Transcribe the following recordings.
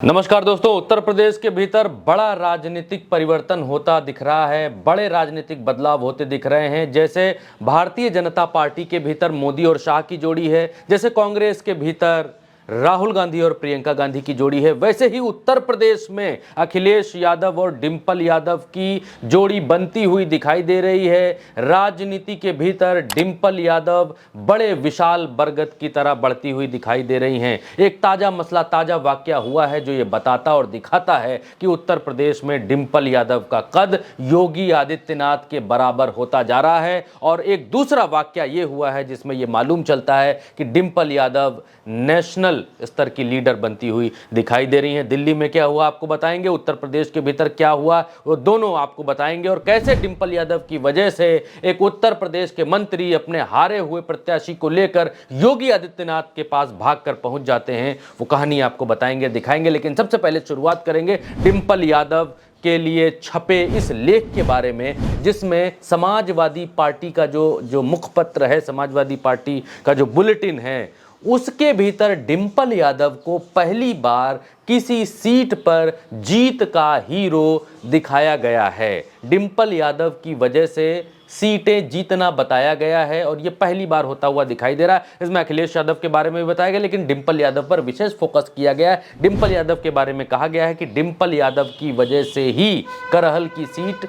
नमस्कार दोस्तों, उत्तर प्रदेश के भीतर बड़ा राजनीतिक परिवर्तन होता दिख रहा है। बड़े राजनीतिक बदलाव होते दिख रहे हैं। जैसे भारतीय जनता पार्टी के भीतर मोदी और शाह की जोड़ी है, जैसे कांग्रेस के भीतर राहुल गांधी और प्रियंका गांधी की जोड़ी है, वैसे ही उत्तर प्रदेश में अखिलेश यादव और डिंपल यादव की जोड़ी बनती हुई दिखाई दे रही है। राजनीति के भीतर डिंपल यादव बड़े विशाल बरगद की तरह बढ़ती हुई दिखाई दे रही हैं। एक ताजा मसला, ताजा वाकया हुआ है जो ये बताता और दिखाता है कि उत्तर प्रदेश में डिंपल यादव का कद योगी आदित्यनाथ के बराबर होता जा रहा है। और एक दूसरा वाकया ये हुआ है जिसमें ये मालूम चलता है कि डिंपल यादव नेशनल स्तर की लीडर बनती हुई दिखाई दे रही हैं। दिल्ली में क्या हुआ आपको बताएंगे, उत्तर प्रदेश के भीतर क्या हुआ वो दोनों आपको बताएंगे, और कैसे डिंपल यादव की वजह से एक उत्तर प्रदेश के मंत्री अपने हारे हुए प्रत्याशी को लेकर योगी आदित्यनाथ के पास भागकर पहुंच जाते हैं। वो कहानी आपको बताएंगे, दिखाएंगे। लेकिन सबसे पहले शुरुआत करेंगे डिंपल यादव के लिए छपे इस लेख के बारे में, जिसमें समाजवादी पार्टी का जो मुखपत्र है, समाजवादी पार्टी का जो बुलेटिन है, उसके भीतर डिंपल यादव को पहली बार किसी सीट पर जीत का हीरो दिखाया गया है। डिंपल यादव की वजह से सीटें जीतना बताया गया है और यह पहली बार होता हुआ दिखाई दे रहा है। इसमें अखिलेश यादव के बारे में भी बताया गया, लेकिन डिंपल यादव पर विशेष फोकस किया गया है। डिंपल यादव के बारे में कहा गया है कि डिंपल यादव की वजह से ही करहल की सीट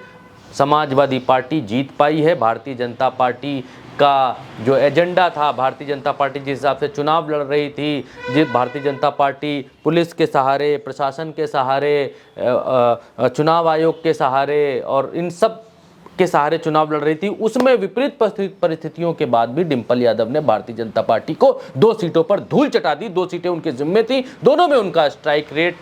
समाजवादी पार्टी जीत पाई है। भारतीय जनता पार्टी का जो एजेंडा था, भारतीय जनता पार्टी जिस हिसाब से चुनाव लड़ रही थी, जिस भारतीय जनता पार्टी पुलिस के सहारे, प्रशासन के सहारे, चुनाव आयोग के सहारे और इन सब के सहारे चुनाव लड़ रही थी, उसमें विपरीत परिस्थितियों के बाद भी डिंपल यादव ने भारतीय जनता पार्टी को 2 सीटों पर धूल चटा दी। 2 सीटें उनके जिम्मे थी, दोनों में उनका स्ट्राइक रेट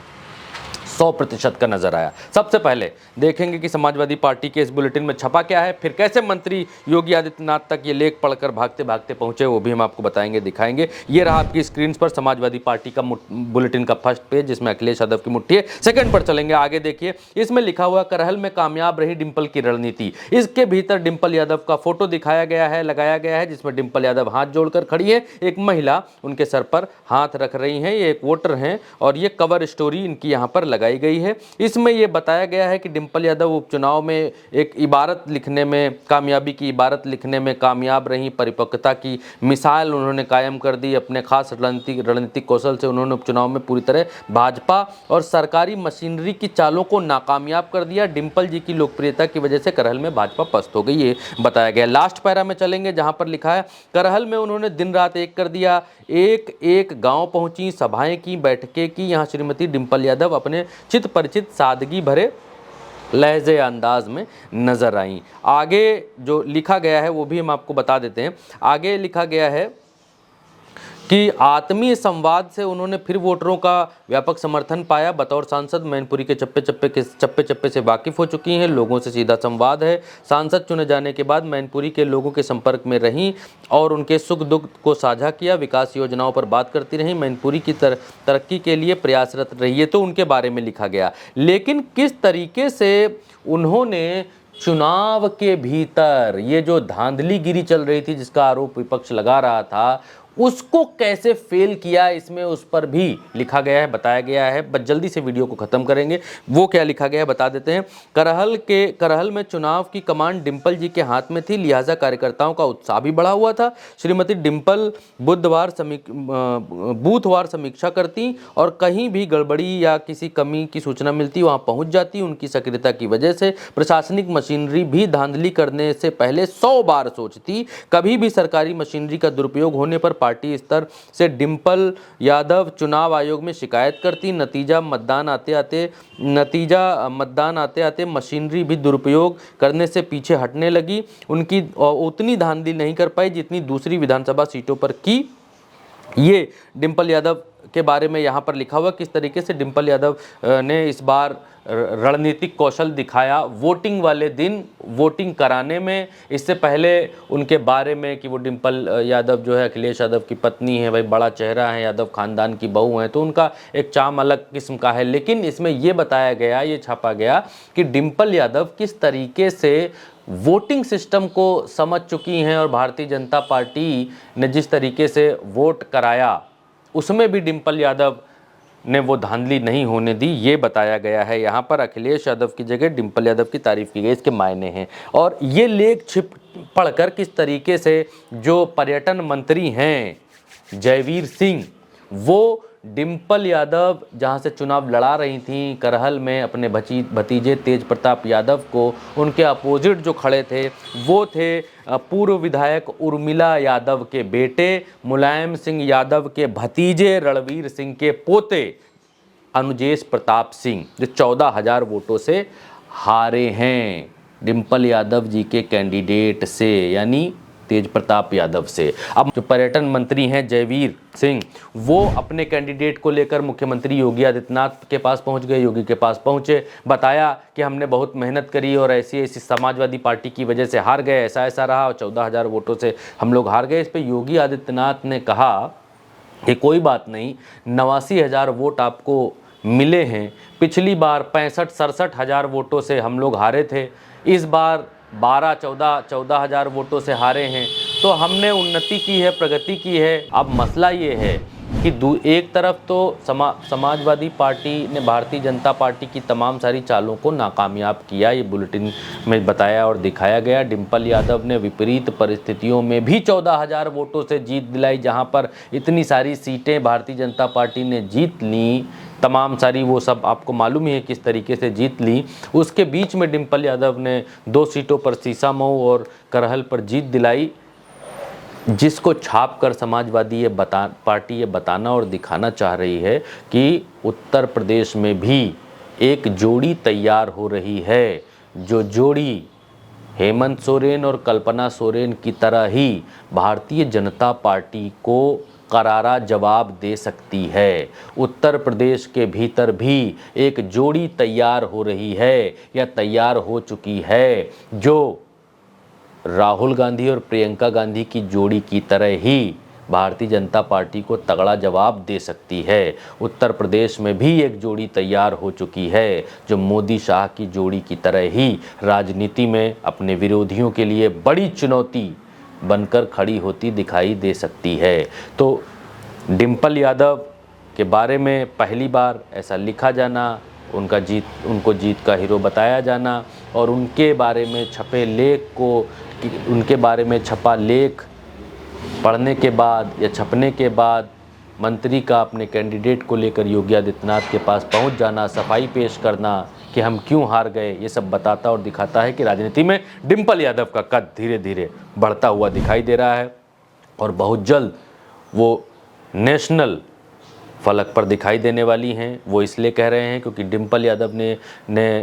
100% का नजर आया। सबसे पहले देखेंगे कि समाजवादी पार्टी के इस बुलेटिन में छपा क्या है, फिर कैसे मंत्री योगी आदित्यनाथ तक ये लेख पढ़कर भागते भागते पहुंचे, वो भी हम आपको बताएंगे, दिखाएंगे। ये रहा आपकी स्क्रीन पर समाजवादी पार्टी का बुलेटिन का फर्स्ट पेज, जिसमें अखिलेश यादव की मुट्ठी है। सेकंड पर चलेंगे, आगे देखिए, इसमें लिखा हुआ करहल में कामयाब रही डिंपल की रणनीति। इसके भीतर डिंपल यादव का फोटो दिखाया गया है, लगाया गया है, जिसमें डिंपल यादव हाथ जोड़कर खड़ी है, एक महिला उनके सर पर हाथ रख रही है, ये एक वोटर हैं और ये कवर स्टोरी इनकी यहाँ पर लगाई गई है। इसमें यह बताया गया है कि डिंपल यादव उपचुनाव में एक इबारत लिखने में, कामयाबी की इबारत लिखने में कामयाब रही। परिपक्वता की मिसाल उन्होंने कायम कर दी। अपने खास रणनीतिक कौशल से उन्होंने उपचुनाव में पूरी तरह भाजपा और सरकारी मशीनरी की चालों को नाकामयाब कर दिया। डिंपल जी की लोकप्रियता की वजह से करहल में भाजपा पस्त हो गई, ये बताया गया। लास्ट पैरा में चलेंगे, जहां पर लिखा है करहल में उन्होंने दिन रात एक कर दिया, एक एक गांव पहुंची, सभाएं की, बैठकें की। यहां श्रीमती डिंपल यादव अपने चित परिचित सादगी भरे लहजे अंदाज में नजर आई। आगे जो लिखा गया है वो भी हम आपको बता देते हैं। आगे लिखा गया है कि आत्मीय संवाद से उन्होंने फिर वोटरों का व्यापक समर्थन पाया। बतौर सांसद मैनपुरी के चप्पे चप्पे से वाकिफ हो चुकी हैं, लोगों से सीधा संवाद है। सांसद चुने जाने के बाद मैनपुरी के लोगों के संपर्क में रहीं और उनके सुख दुख को साझा किया। विकास योजनाओं पर बात करती रहीं, मैनपुरी की तरक्की के लिए प्रयासरत रही है, तो उनके बारे में लिखा गया। लेकिन किस तरीके से उन्होंने चुनाव के भीतर ये जो धांधलीगिरी चल रही थी, जिसका आरोप विपक्ष लगा रहा था, उसको कैसे फेल किया, इसमें उस पर भी लिखा गया है, बताया गया है। बस जल्दी से वीडियो को खत्म करेंगे। वो क्या लिखा गया है बता देते हैं। करहल में चुनाव की कमान डिंपल जी के हाथ में थी, लिहाजा कार्यकर्ताओं का उत्साह भी बढ़ा हुआ था। श्रीमती डिंपल बूथवार समीक्षा करती और कहीं भी गड़बड़ी या किसी कमी की सूचना मिलती वहां पहुंच जाती। उनकी सक्रियता की वजह से प्रशासनिक मशीनरी भी धांधली करने से पहले 100 बार सोचती। कभी भी सरकारी मशीनरी का दुरुपयोग होने पर पार्टी स्तर से डिंपल यादव चुनाव आयोग में शिकायत करती। नतीजा मतदान आते आते मशीनरी भी दुरुपयोग करने से पीछे हटने लगी। उनकी उतनी धांधली नहीं कर पाई जितनी दूसरी विधानसभा सीटों पर की। ये डिंपल यादव के बारे में यहाँ पर लिखा हुआ, किस तरीके से डिंपल यादव ने इस बार रणनीतिक कौशल दिखाया वोटिंग वाले दिन, वोटिंग कराने में। इससे पहले उनके बारे में कि वो डिंपल यादव जो है अखिलेश यादव की पत्नी है, भाई बड़ा चेहरा है, यादव खानदान की बहू है, तो उनका एक चार्म अलग किस्म का है। लेकिन इसमें ये बताया गया, ये छापा गया कि डिंपल यादव किस तरीके से वोटिंग सिस्टम को समझ चुकी हैं और भारतीय जनता पार्टी ने जिस तरीके से वोट कराया उसमें भी डिंपल यादव ने वो धांधली नहीं होने दी, ये बताया गया है। यहाँ पर अखिलेश यादव की जगह डिम्पल यादव की तारीफ की गई, इसके मायने हैं। और ये लेख पढ़कर किस तरीके से जो पर्यटन मंत्री हैं जयवीर सिंह, वो डिम्पल यादव जहां से चुनाव लड़ा रही थी करहल में अपने भतीजे तेज प्रताप यादव को, उनके अपोजिट जो खड़े थे वो थे पूर्व विधायक उर्मिला यादव के बेटे मुलायम सिंह यादव के भतीजे रणवीर सिंह के पोते अनुजेश प्रताप सिंह, जो 14,000 वोटों से हारे हैं डिम्पल यादव जी के कैंडिडेट से, यानी तेज प्रताप यादव से। अब जो पर्यटन मंत्री हैं जयवीर सिंह, वो अपने कैंडिडेट को लेकर मुख्यमंत्री योगी आदित्यनाथ के पास पहुंच गए। योगी के पास पहुंचे, बताया कि हमने बहुत मेहनत करी और ऐसी ऐसी समाजवादी पार्टी की वजह से हार गए, ऐसा ऐसा रहा और 14,000 वोटों से हम लोग हार गए। इस पर योगी आदित्यनाथ ने कहा कि कोई बात नहीं, 89,000 वोट आपको मिले हैं। पिछली बार 65-67,000 वोटों से हम लोग हारे थे, इस बार 12-14,000 वोटों से हारे हैं। तो हमने उन्नति की है, प्रगति की है। अब मसला ये है कि एक तरफ तो समाजवादी पार्टी ने भारतीय जनता पार्टी की तमाम सारी चालों को नाकामयाब किया, ये बुलेटिन में बताया और दिखाया गया। डिम्पल यादव ने विपरीत परिस्थितियों में भी 14,000 वोटों से जीत दिलाई, जहां पर इतनी सारी सीटें भारतीय जनता पार्टी ने जीत ली, तमाम सारी वो सब आपको मालूम ही है किस तरीके से जीत ली। उसके बीच में डिम्पल यादव ने 2 सीटों पर सीसामऊ और करहल पर जीत दिलाई, जिसको छाप कर समाजवादी पार्टी ये बताना और दिखाना चाह रही है कि उत्तर प्रदेश में भी एक जोड़ी तैयार हो रही है, जो जोड़ी हेमंत सोरेन और कल्पना सोरेन की तरह ही भारतीय जनता पार्टी को करारा जवाब दे सकती है। उत्तर प्रदेश के भीतर भी एक जोड़ी तैयार हो रही है या तैयार हो चुकी है, जो राहुल गांधी और प्रियंका गांधी की जोड़ी की तरह ही भारतीय जनता पार्टी को तगड़ा जवाब दे सकती है। उत्तर प्रदेश में भी एक जोड़ी तैयार हो चुकी है, जो मोदी शाह की जोड़ी की तरह ही राजनीति में अपने विरोधियों के लिए बड़ी चुनौती बनकर खड़ी होती दिखाई दे सकती है। तो डिम्पल यादव के बारे में पहली बार ऐसा लिखा जाना, उनको जीत का हीरो बताया जाना और उनके बारे में छपे लेख को, उनके बारे में छपा लेख पढ़ने के बाद या छपने के बाद मंत्री का अपने कैंडिडेट को लेकर योगी आदित्यनाथ के पास पहुंच जाना, सफाई पेश करना कि हम क्यों हार गए, ये सब बताता और दिखाता है कि राजनीति में डिम्पल यादव का कद धीरे धीरे बढ़ता हुआ दिखाई दे रहा है और बहुत जल्द वो नेशनल फलक पर दिखाई देने वाली हैं। वो इसलिए कह रहे हैं क्योंकि डिम्पल यादव ने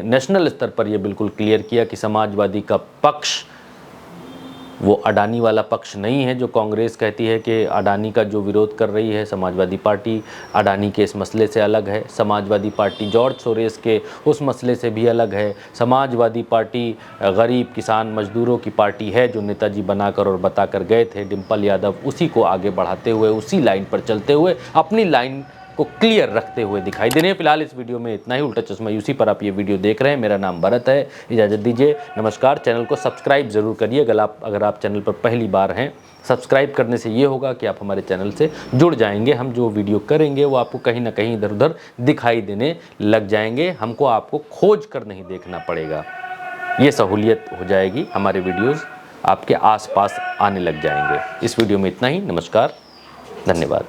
नेशनल स्तर पर ये बिल्कुल क्लियर किया कि समाजवादी का पक्ष वो अडानी वाला पक्ष नहीं है, जो कांग्रेस कहती है कि अडानी का जो विरोध कर रही है समाजवादी पार्टी अडानी के इस मसले से अलग है। समाजवादी पार्टी जॉर्ज सोरेस के उस मसले से भी अलग है। समाजवादी पार्टी गरीब किसान मजदूरों की पार्टी है, जो नेताजी बनाकर और बताकर गए थे। डिम्पल यादव उसी को आगे बढ़ाते हुए, उसी लाइन पर चलते हुए, अपनी लाइन को क्लियर रखते हुए दिखाई दे रहे हैं। फिलहाल इस वीडियो में इतना ही। उल्टा चश्मा यूसी पर आप ये वीडियो देख रहे हैं। मेरा नाम भरत है, इजाज़त दीजिए, नमस्कार। चैनल को सब्सक्राइब ज़रूर करिए अगर आप चैनल पर पहली बार हैं। सब्सक्राइब करने से ये होगा कि आप हमारे चैनल से जुड़ जाएंगे। हम जो वीडियो करेंगे वो आपको कहीं ना कहीं इधर उधर दिखाई देने लग जाएंगे। हमको आपको खोज कर नहीं देखना पड़ेगा, ये सहूलियत हो जाएगी। हमारे वीडियोज़ आपके आसपास आने लग जाएंगे। इस वीडियो में इतना ही। नमस्कार, धन्यवाद।